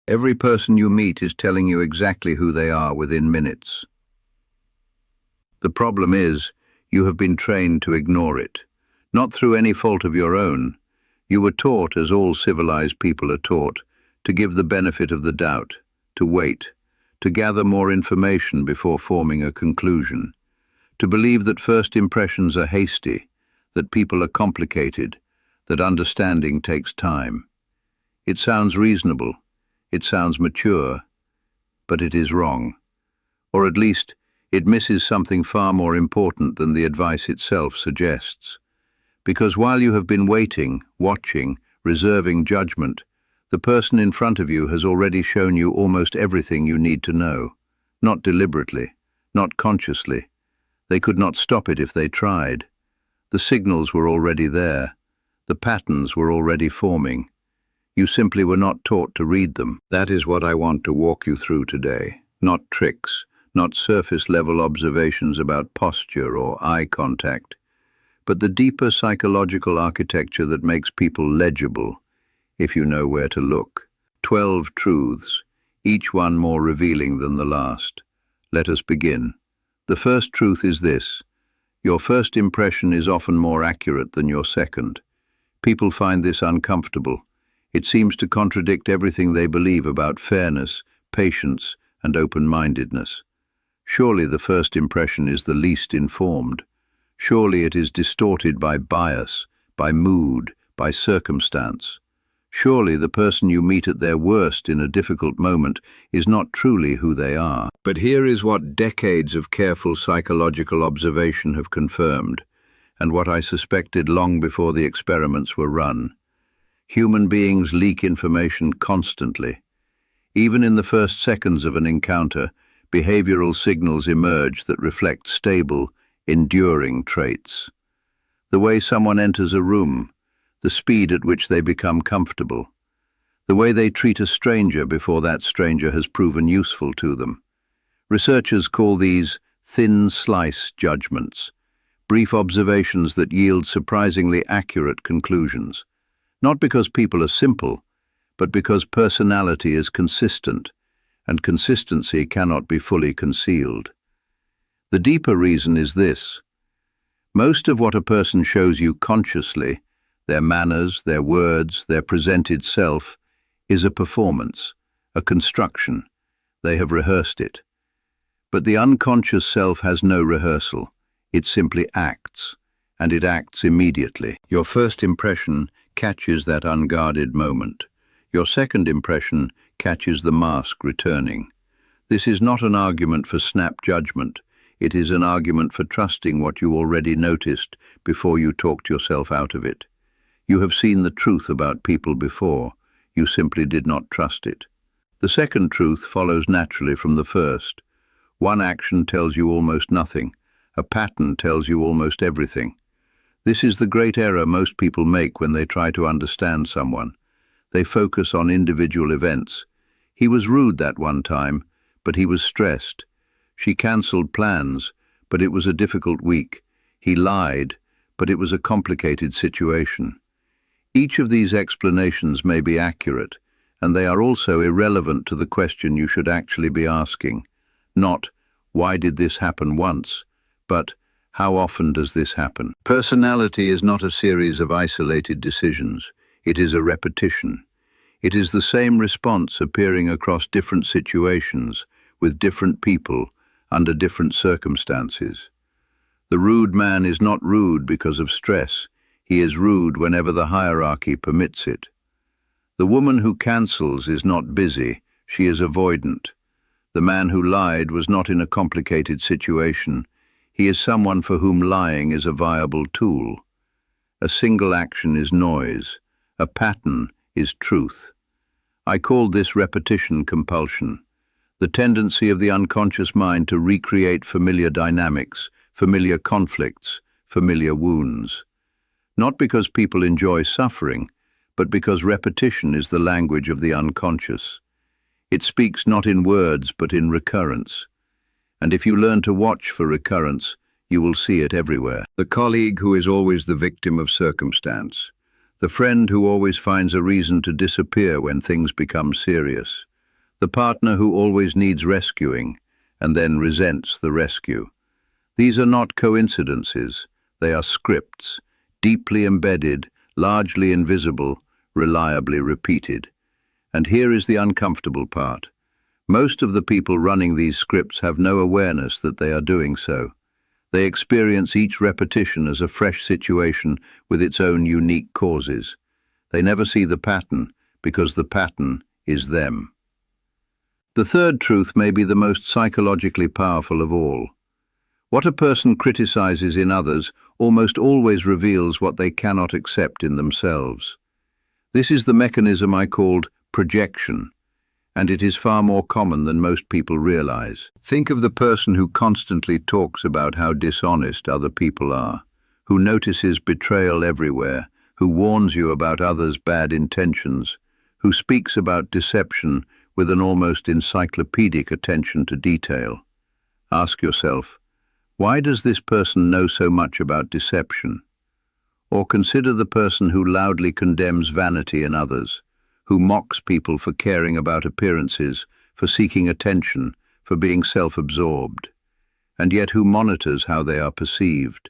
Every person you meet is telling you exactly who they are within minutes. The problem is, you have been trained to ignore it. Not through any fault of your own. You were taught, as all civilized people are taught, to give the benefit of the doubt, to wait, to gather more information before forming a conclusion, to believe that first impressions are hasty, that people are complicated, that understanding takes time. It sounds reasonable, it sounds mature, but it is wrong. Or at least, it misses something far more important than the advice itself suggests. Because while you have been waiting, watching, reserving judgment, the person in front of you has already shown you almost everything you need to know. Not deliberately, not consciously. They could not stop it if they tried. The signals were already there. The patterns were already forming. You simply were not taught to read them. That is what I want to walk you through today. Not tricks, not surface-level observations about posture or eye contact, but the deeper psychological architecture that makes people legible, if you know where to look. 12 truths, each one more revealing than the last. Let us begin. The first truth is this: your first impression is often more accurate than your second. People find this uncomfortable. It seems to contradict everything they believe about fairness, patience, and open-mindedness. Surely the first impression is the least informed. Surely it is distorted by bias, by mood, by circumstance. Surely the person you meet at their worst in a difficult moment is not truly who they are. But here is what decades of careful psychological observation have confirmed, and what I suspected long before the experiments were run. Human beings leak information constantly. Even in the first seconds of an encounter, behavioral signals emerge that reflect stable, enduring traits. The way someone enters a room, the speed at which they become comfortable, the way they treat a stranger before that stranger has proven useful to them. Researchers call these thin slice judgments, brief observations that yield surprisingly accurate conclusions. Not because people are simple, but because personality is consistent, and consistency cannot be fully concealed. The deeper reason is this: most of what a person shows you consciously, their manners, their words, their presented self, is a performance, a construction. They have rehearsed it. But the unconscious self has no rehearsal. It simply acts, and it acts immediately. Your first impression catches that unguarded moment. Your second impression catches the mask returning. This is not an argument for snap judgment. It is an argument for trusting what you already noticed before you talked yourself out of it. You have seen the truth about people before. You simply did not trust it. The second truth follows naturally from the first. One action tells you almost nothing. A pattern tells you almost everything. This is the great error most people make when they try to understand someone. They focus on individual events. He was rude that one time, but he was stressed. She cancelled plans, but it was a difficult week. He lied, but it was a complicated situation. Each of these explanations may be accurate, and they are also irrelevant to the question you should actually be asking. Not, why did this happen once, but how often does this happen? Personality is not a series of isolated decisions. It is a repetition. It is the same response appearing across different situations, with different people, under different circumstances. The rude man is not rude because of stress. He is rude whenever the hierarchy permits it. The woman who cancels is not busy. She is avoidant. The man who lied was not in a complicated situation. He is someone for whom lying is a viable tool. A single action is noise. A pattern is truth. I called this repetition compulsion, the tendency of the unconscious mind to recreate familiar dynamics, familiar conflicts, familiar wounds. Not because people enjoy suffering, but because repetition is the language of the unconscious. It speaks not in words, but in recurrence. And if you learn to watch for recurrence, you will see it everywhere. The colleague who is always the victim of circumstance. The friend who always finds a reason to disappear when things become serious. The partner who always needs rescuing and then resents the rescue. These are not coincidences, they are scripts, deeply embedded, largely invisible, reliably repeated. And here is the uncomfortable part. Most of the people running these scripts have no awareness that they are doing so. They experience each repetition as a fresh situation with its own unique causes. They never see the pattern, because the pattern is them. The third truth may be the most psychologically powerful of all. What a person criticizes in others almost always reveals what they cannot accept in themselves. This is the mechanism I called projection, and it is far more common than most people realize. Think of the person who constantly talks about how dishonest other people are, who notices betrayal everywhere, who warns you about others' bad intentions, who speaks about deception with an almost encyclopedic attention to detail. Ask yourself, why does this person know so much about deception? Or consider the person who loudly condemns vanity in others, who mocks people for caring about appearances, for seeking attention, for being self-absorbed, and yet who monitors how they are perceived,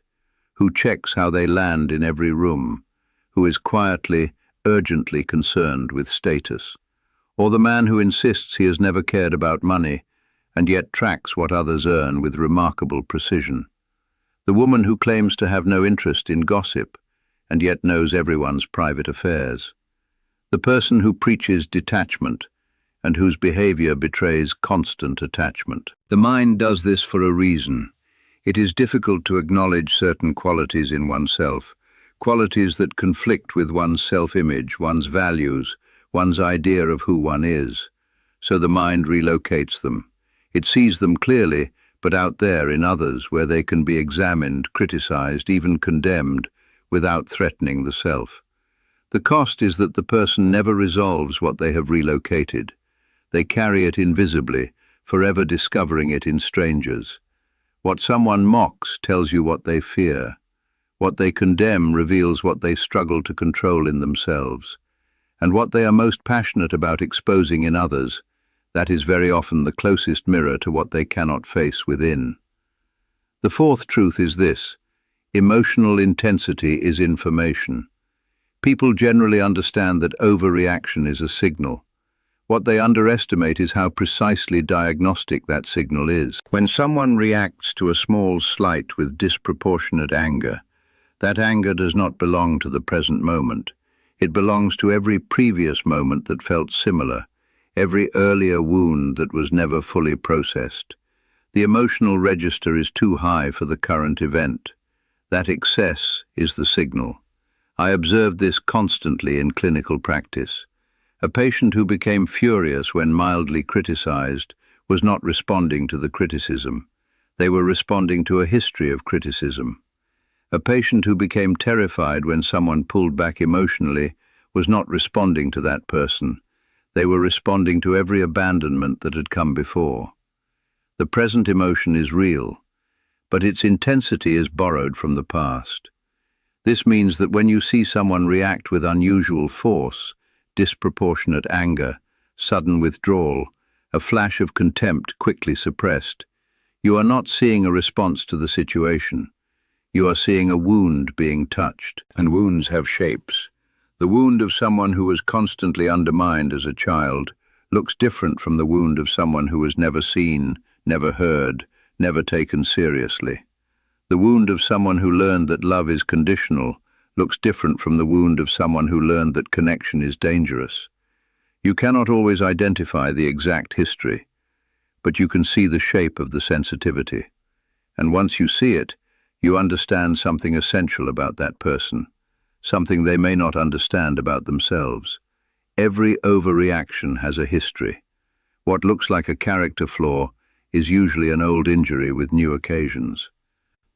who checks how they land in every room, who is quietly, urgently concerned with status. Or the man who insists he has never cared about money, and yet tracks what others earn with remarkable precision. The woman who claims to have no interest in gossip, and yet knows everyone's private affairs. The person who preaches detachment, and whose behavior betrays constant attachment. The mind does this for a reason. It is difficult to acknowledge certain qualities in oneself, qualities that conflict with one's self-image, one's values, one's idea of who one is. So the mind relocates them. It sees them clearly, but out there in others where they can be examined, criticized, even condemned, without threatening the self. The cost is that the person never resolves what they have relocated. They carry it invisibly, forever discovering it in strangers. What someone mocks tells you what they fear. What they condemn reveals what they struggle to control in themselves. And what they are most passionate about exposing in others, that is very often the closest mirror to what they cannot face within. The fourth truth is this: emotional intensity is information. People generally understand that overreaction is a signal. What they underestimate is how precisely diagnostic that signal is. When someone reacts to a small slight with disproportionate anger, that anger does not belong to the present moment. It belongs to every previous moment that felt similar, every earlier wound that was never fully processed. The emotional register is too high for the current event. That excess is the signal. I observed this constantly in clinical practice. A patient who became furious when mildly criticized was not responding to the criticism. They were responding to a history of criticism. A patient who became terrified when someone pulled back emotionally was not responding to that person. They were responding to every abandonment that had come before. The present emotion is real, but its intensity is borrowed from the past. This means that when you see someone react with unusual force, disproportionate anger, sudden withdrawal, a flash of contempt quickly suppressed, you are not seeing a response to the situation. You are seeing a wound being touched. And wounds have shapes. The wound of someone who was constantly undermined as a child looks different from the wound of someone who was never seen, never heard, never taken seriously. The wound of someone who learned that love is conditional looks different from the wound of someone who learned that connection is dangerous. You cannot always identify the exact history, but you can see the shape of the sensitivity. And once you see it, you understand something essential about that person, something they may not understand about themselves. Every overreaction has a history. What looks like a character flaw is usually an old injury with new occasions.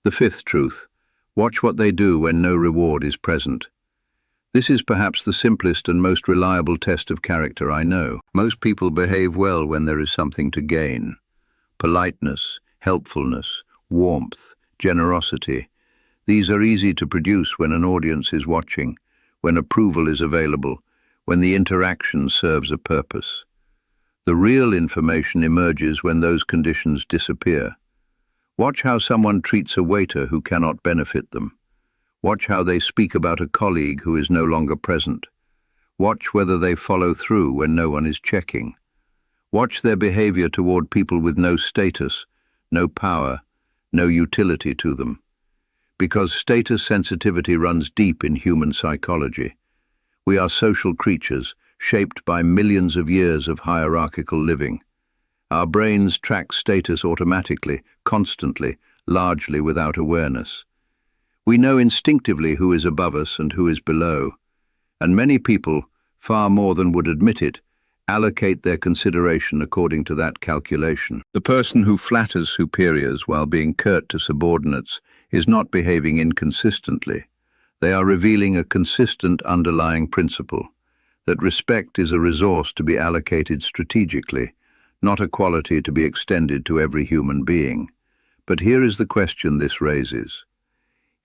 The fifth truth: watch what they do when no reward is present. This is perhaps the simplest and most reliable test of character I know. Most people behave well when there is something to gain. Politeness, helpfulness, warmth, generosity. These are easy to produce when an audience is watching, when approval is available, when the interaction serves a purpose. The real information emerges when those conditions disappear. Watch how someone treats a waiter who cannot benefit them. Watch how they speak about a colleague who is no longer present. Watch whether they follow through when no one is checking. Watch their behavior toward people with no status, no power, no utility to them. Because status sensitivity runs deep in human psychology. We are social creatures, shaped by millions of years of hierarchical living. Our brains track status automatically, constantly, largely without awareness. We know instinctively who is above us and who is below, and many people, far more than would admit it, allocate their consideration according to that calculation. The person who flatters superiors while being curt to subordinates is not behaving inconsistently. They are revealing a consistent underlying principle, that respect is a resource to be allocated strategically, not a quality to be extended to every human being. But here is the question this raises.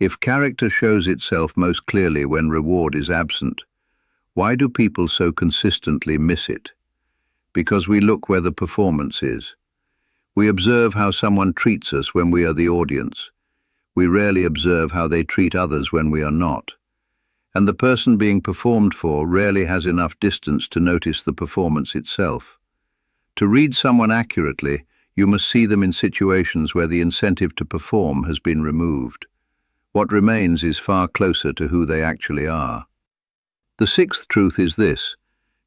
If character shows itself most clearly when reward is absent, why do people so consistently miss it? Because we look where the performance is. We observe how someone treats us when we are the audience. We rarely observe how they treat others when we are not. And the person being performed for rarely has enough distance to notice the performance itself. To read someone accurately, you must see them in situations where the incentive to perform has been removed. What remains is far closer to who they actually are. The sixth truth is this: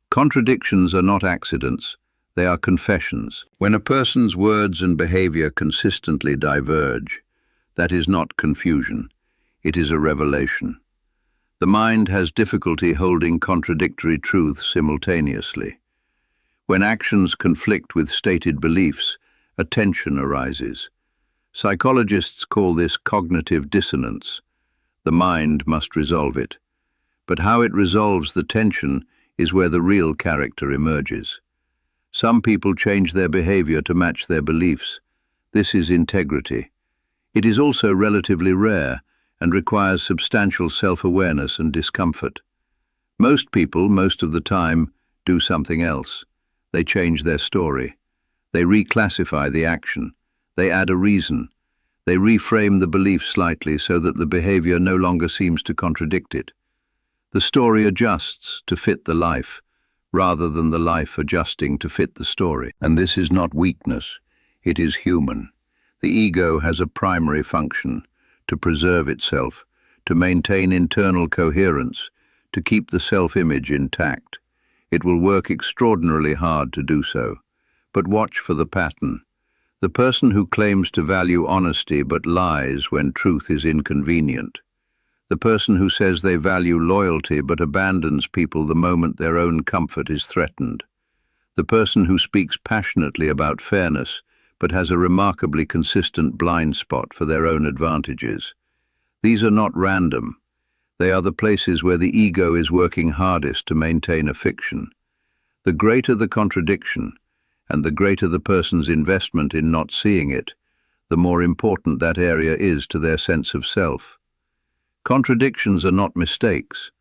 contradictions are not accidents, they are confessions. When a person's words and behavior consistently diverge, that is not confusion, it is a revelation. The mind has difficulty holding contradictory truths simultaneously. When actions conflict with stated beliefs, a tension arises. Psychologists call this cognitive dissonance. The mind must resolve it. But how it resolves the tension is where the real character emerges. Some people change their behavior to match their beliefs. This is integrity. It is also relatively rare and requires substantial self-awareness and discomfort. Most people, most of the time, do something else. They change their story. They reclassify the action. They add a reason. They reframe the belief slightly so that the behavior no longer seems to contradict it. The story adjusts to fit the life, rather than the life adjusting to fit the story. And this is not weakness. It is human. The ego has a primary function: to preserve itself, to maintain internal coherence, to keep the self-image intact. It will work extraordinarily hard to do so. But watch for the pattern. The person who claims to value honesty but lies when truth is inconvenient. The person who says they value loyalty but abandons people the moment their own comfort is threatened. The person who speaks passionately about fairness but has a remarkably consistent blind spot for their own advantages. These are not random. They are the places where the ego is working hardest to maintain a fiction. The greater the contradiction, and the greater the person's investment in not seeing it, the more important that area is to their sense of self. Contradictions are not mistakes.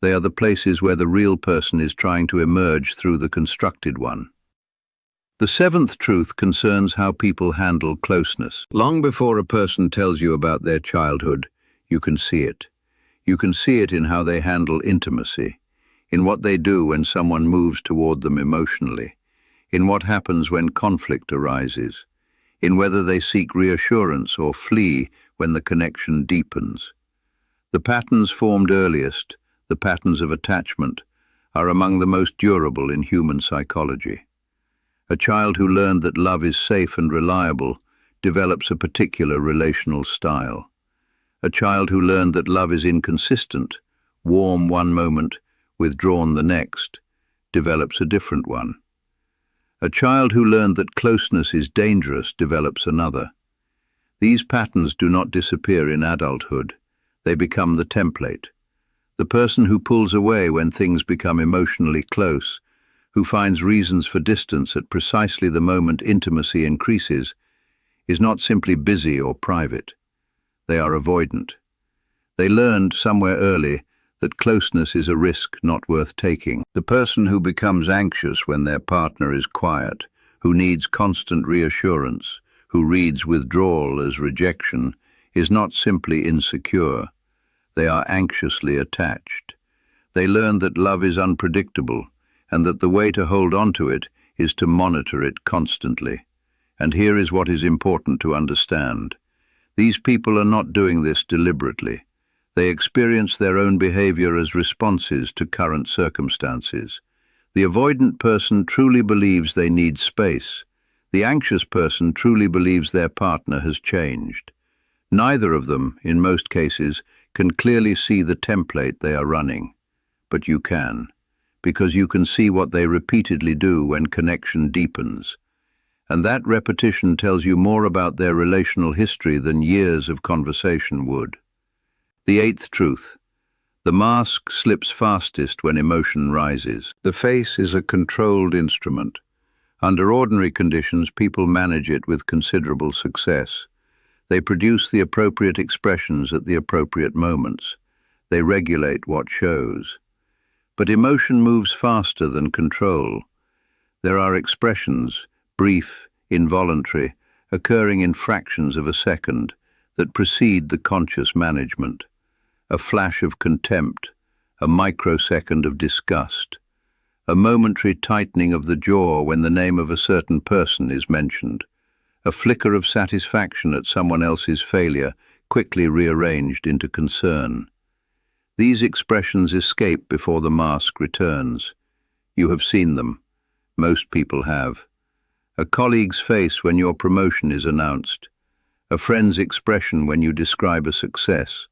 They are the places where the real person is trying to emerge through the constructed one. The seventh truth concerns how people handle closeness. Long before a person tells you about their childhood, you can see it. You can see it in how they handle intimacy, in what they do when someone moves toward them emotionally, in what happens when conflict arises, in whether they seek reassurance or flee when the connection deepens. The patterns formed earliest, the patterns of attachment, are among the most durable in human psychology. A child who learned that love is safe and reliable develops a particular relational style. A child who learned that love is inconsistent, warm one moment, withdrawn the next, develops a different one. A child who learned that closeness is dangerous develops another. These patterns do not disappear in adulthood. They become the template. The person who pulls away when things become emotionally close, who finds reasons for distance at precisely the moment intimacy increases, is not simply busy or private. They are avoidant. They learned somewhere early that closeness is a risk not worth taking. The person who becomes anxious when their partner is quiet, who needs constant reassurance, who reads withdrawal as rejection, is not simply insecure. They are anxiously attached. They learn that love is unpredictable, and that the way to hold on to it is to monitor it constantly. And here is what is important to understand. These people are not doing this deliberately. They experience their own behavior as responses to current circumstances. The avoidant person truly believes they need space. The anxious person truly believes their partner has changed. Neither of them, in most cases, can clearly see the template they are running. But you can, because you can see what they repeatedly do when connection deepens. And that repetition tells you more about their relational history than years of conversation would. The eighth truth. The mask slips fastest when emotion rises. The face is a controlled instrument. Under ordinary conditions, people manage it with considerable success. They produce the appropriate expressions at the appropriate moments. They regulate what shows. But emotion moves faster than control. There are expressions, brief, involuntary, occurring in fractions of a second, that precede the conscious management. A flash of contempt, a microsecond of disgust, a momentary tightening of the jaw when the name of a certain person is mentioned, a flicker of satisfaction at someone else's failure quickly rearranged into concern. These expressions escape before the mask returns. You have seen them. Most people have. A colleague's face when your promotion is announced, a friend's expression when you describe a success,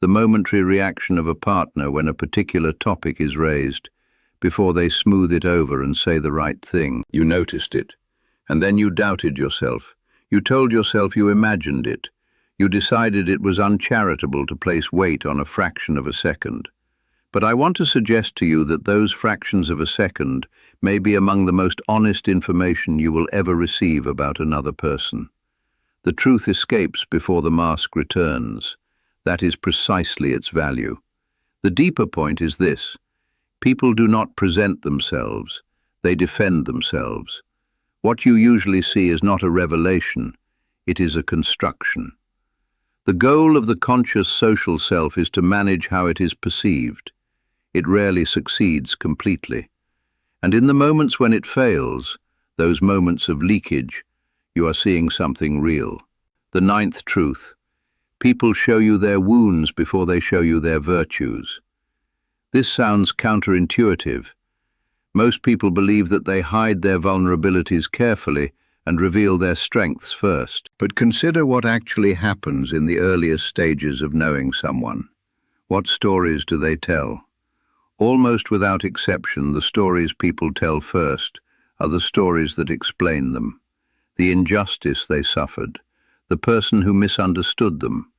the momentary reaction of a partner when a particular topic is raised, before they smooth it over and say the right thing. You noticed it, and then you doubted yourself. You told yourself you imagined it. You decided it was uncharitable to place weight on a fraction of a second. But I want to suggest to you that those fractions of a second may be among the most honest information you will ever receive about another person. The truth escapes before the mask returns. That is precisely its value. The deeper point is this. People do not present themselves, they defend themselves. What you usually see is not a revelation, it is a construction. The goal of the conscious social self is to manage how it is perceived. It rarely succeeds completely. And in the moments when it fails, those moments of leakage, you are seeing something real. The ninth truth. People show you their wounds before they show you their virtues. This sounds counterintuitive. Most people believe that they hide their vulnerabilities carefully and reveal their strengths first. But consider what actually happens in the earliest stages of knowing someone. What stories do they tell? Almost without exception, the stories people tell first are the stories that explain them. The injustice they suffered, the person who misunderstood them,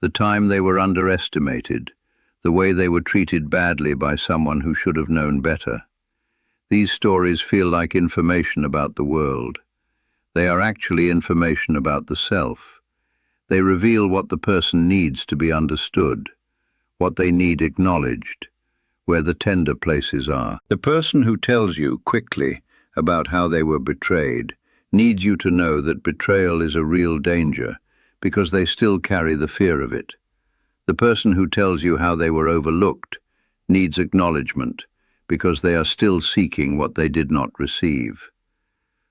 the time they were underestimated, the way they were treated badly by someone who should have known better. These stories feel like information about the world. They are actually information about the self. They reveal what the person needs to be understood, what they need acknowledged, where the tender places are. The person who tells you quickly about how they were betrayed needs you to know that betrayal is a real danger, because they still carry the fear of it. The person who tells you how they were overlooked needs acknowledgement, because they are still seeking what they did not receive.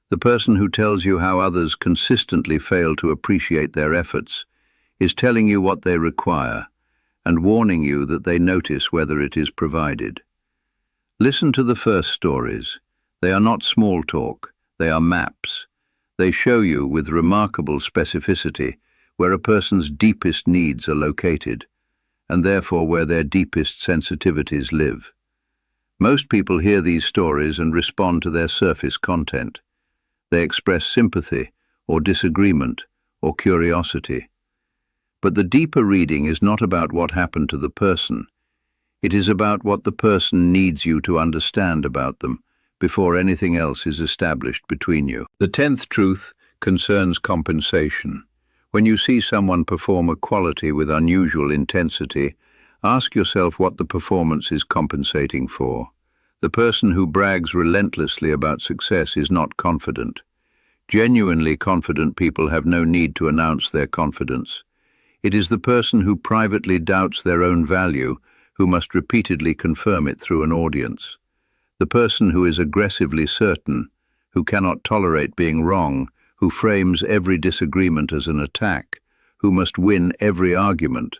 The person who tells you how others consistently fail to appreciate their efforts is telling you what they require and warning you that they notice whether it is provided. Listen to the first stories. They are not small talk, they are maps. They show you with remarkable specificity where a person's deepest needs are located, and therefore where their deepest sensitivities live. Most people hear these stories and respond to their surface content. They express sympathy, or disagreement, or curiosity. But the deeper reading is not about what happened to the person. It is about what the person needs you to understand about them before anything else is established between you. The 10th truth concerns compensation. When you see someone perform a quality with unusual intensity, Ask yourself what the performance is compensating for. The person who brags relentlessly about success is not confident. Genuinely confident people have no need to announce their confidence. It is the person who privately doubts their own value who must repeatedly confirm it through an audience. The person who is aggressively certain, who cannot tolerate being wrong, who frames every disagreement as an attack, who must win every argument,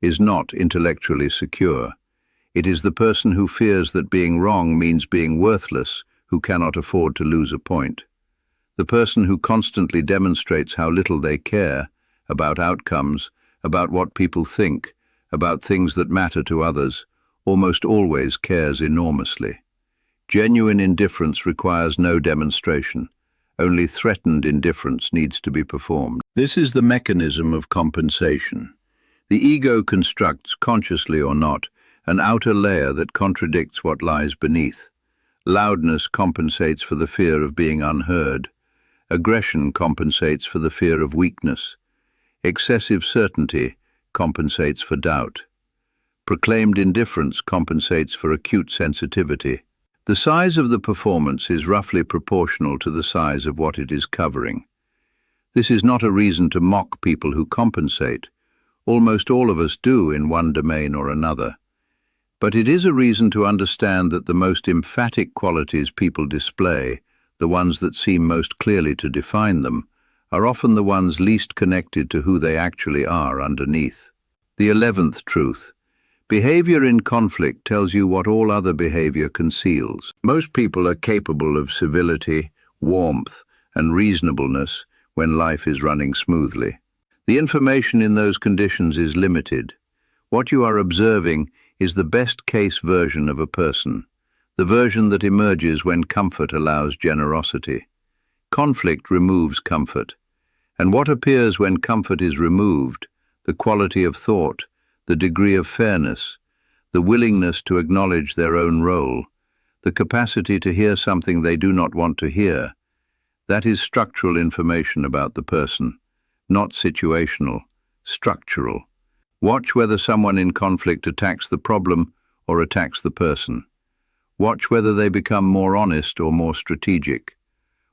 is not intellectually secure. It is the person who fears that being wrong means being worthless, who cannot afford to lose a point. The person who constantly demonstrates how little they care about outcomes, about what people think, about things that matter to others, almost always cares enormously. Genuine indifference requires no demonstration. Only threatened indifference needs to be performed. This is the mechanism of compensation. The ego constructs, consciously or not, an outer layer that contradicts what lies beneath. Loudness compensates for the fear of being unheard. Aggression compensates for the fear of weakness. Excessive certainty compensates for doubt. Proclaimed indifference compensates for acute sensitivity. The size of the performance is roughly proportional to the size of what it is covering. This is not a reason to mock people who compensate. Almost all of us do in one domain or another. But it is a reason to understand that the most emphatic qualities people display, the ones that seem most clearly to define them, are often the ones least connected to who they actually are underneath. The 11th truth. Behavior in conflict tells you what all other behavior conceals. Most people are capable of civility, warmth, and reasonableness when life is running smoothly. The information in those conditions is limited. What you are observing is the best case version of a person, the version that emerges when comfort allows generosity. Conflict removes comfort. And what appears when comfort is removed, the quality of thought, the degree of fairness, the willingness to acknowledge their own role, the capacity to hear something they do not want to hear, that is structural information about the person, not situational, structural. Watch whether someone in conflict attacks the problem or attacks the person. Watch whether they become more honest or more strategic.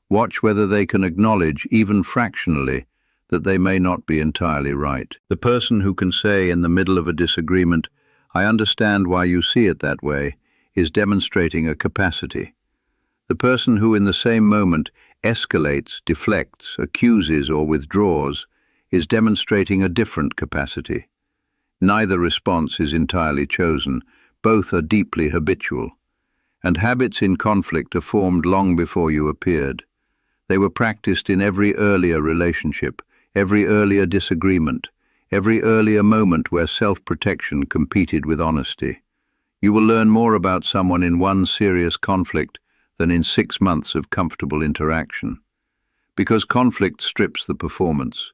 Watch whether they can acknowledge, even fractionally, that they may not be entirely right. The person who can say in the middle of a disagreement, "I understand why you see it that way," is demonstrating a capacity. The person who in the same moment escalates, deflects, accuses or withdraws is demonstrating a different capacity. Neither response is entirely chosen, both are deeply habitual. And habits in conflict are formed long before you appeared. They were practiced in every earlier relationship, every earlier disagreement, every earlier moment where self-protection competed with honesty. You will learn more about someone in one serious conflict than in 6 months of comfortable interaction. Because conflict strips the performance.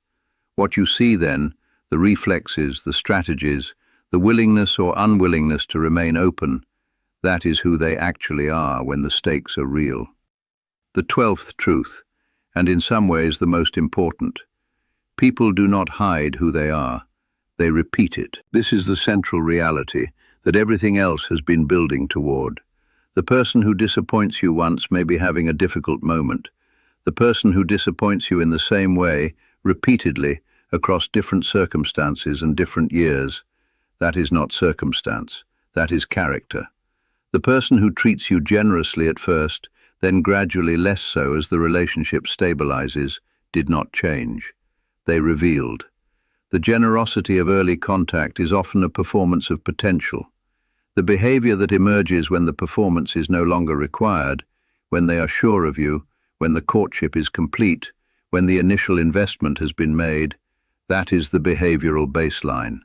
What you see then, the reflexes, the strategies, the willingness or unwillingness to remain open, that is who they actually are when the stakes are real. The 12th truth, and in some ways the most important. People do not hide who they are, they repeat it. This is the central reality that everything else has been building toward. The person who disappoints you once may be having a difficult moment. The person who disappoints you in the same way, repeatedly, across different circumstances and different years, that is not circumstance, that is character. The person who treats you generously at first, then gradually less so as the relationship stabilizes, did not change. They revealed. The generosity of early contact is often a performance of potential. The behavior that emerges when the performance is no longer required, when they are sure of you, when the courtship is complete, when the initial investment has been made, that is the behavioral baseline.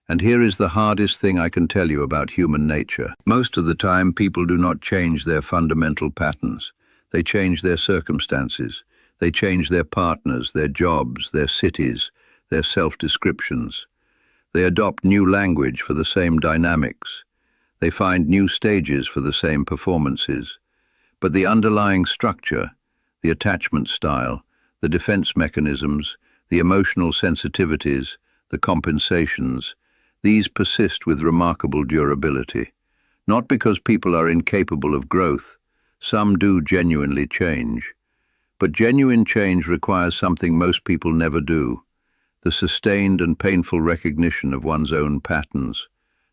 And here is the hardest thing I can tell you about human nature. Most of the time, people do not change their fundamental patterns. They change their circumstances. They change their partners, their jobs, their cities, their self-descriptions. They adopt new language for the same dynamics. They find new stages for the same performances. But the underlying structure, the attachment style, the defense mechanisms, the emotional sensitivities, the compensations, These persist with remarkable durability. Not because people are incapable of growth, some do genuinely change. But genuine change requires something most people never do: the sustained and painful recognition of one's own patterns,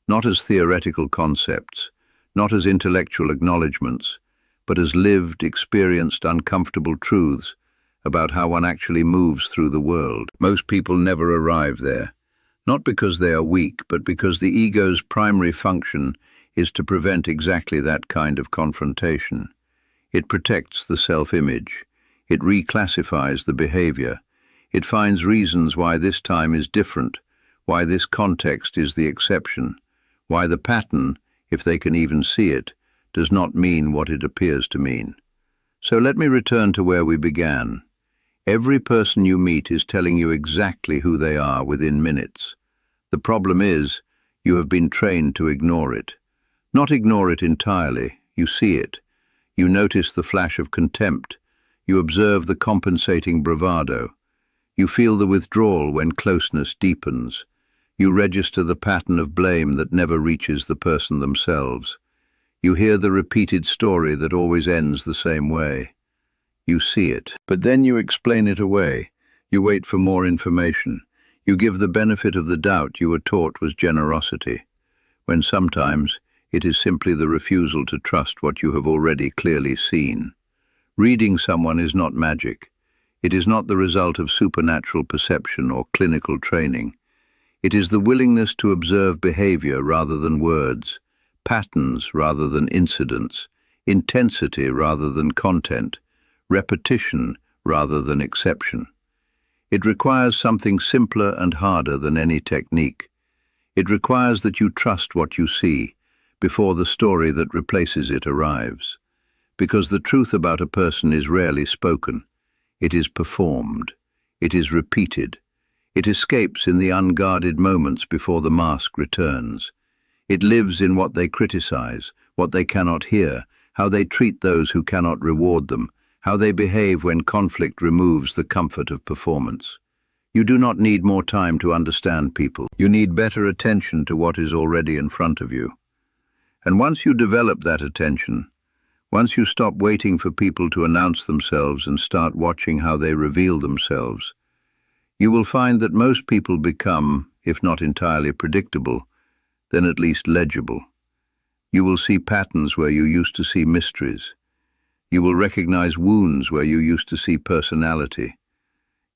not as theoretical concepts, not as intellectual acknowledgements, but as lived, experienced, uncomfortable truths about how one actually moves through the world. Most people never arrive there, not because they are weak, but because the ego's primary function is to prevent exactly that kind of confrontation. It protects the self-image. It reclassifies the behavior. It finds reasons why this time is different, why this context is the exception, why the pattern, if they can even see it, does not mean what it appears to mean. So let me return to where we began. Every person you meet is telling you exactly who they are within minutes. The problem is, you have been trained to ignore it. Not ignore it entirely. You see it. You notice the flash of contempt. You observe the compensating bravado. You feel the withdrawal when closeness deepens. You register the pattern of blame that never reaches the person themselves. You hear the repeated story that always ends the same way. You see it, but then you explain it away. You wait for more information. You give the benefit of the doubt you were taught was generosity, when sometimes it is simply the refusal to trust what you have already clearly seen. Reading someone is not magic. It is not the result of supernatural perception or clinical training. It is the willingness to observe behavior rather than words, patterns rather than incidents, intensity rather than content, repetition rather than exception. It requires something simpler and harder than any technique. It requires that you trust what you see before the story that replaces it arrives. Because the truth about a person is rarely spoken. It is performed. It is repeated. It escapes in the unguarded moments before the mask returns. It lives in what they criticize, what they cannot hear, how they treat those who cannot reward them, how they behave when conflict removes the comfort of performance. You do not need more time to understand people. You need better attention to what is already in front of you. And once you develop that attention, once you stop waiting for people to announce themselves and start watching how they reveal themselves, you will find that most people become, if not entirely predictable, then at least legible. You will see patterns where you used to see mysteries. You will recognize wounds where you used to see personality.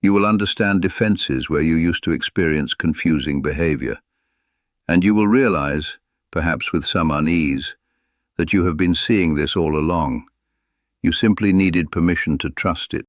You will understand defenses where you used to experience confusing behavior. And you will realize, perhaps with some unease, that you have been seeing this all along. You simply needed permission to trust it.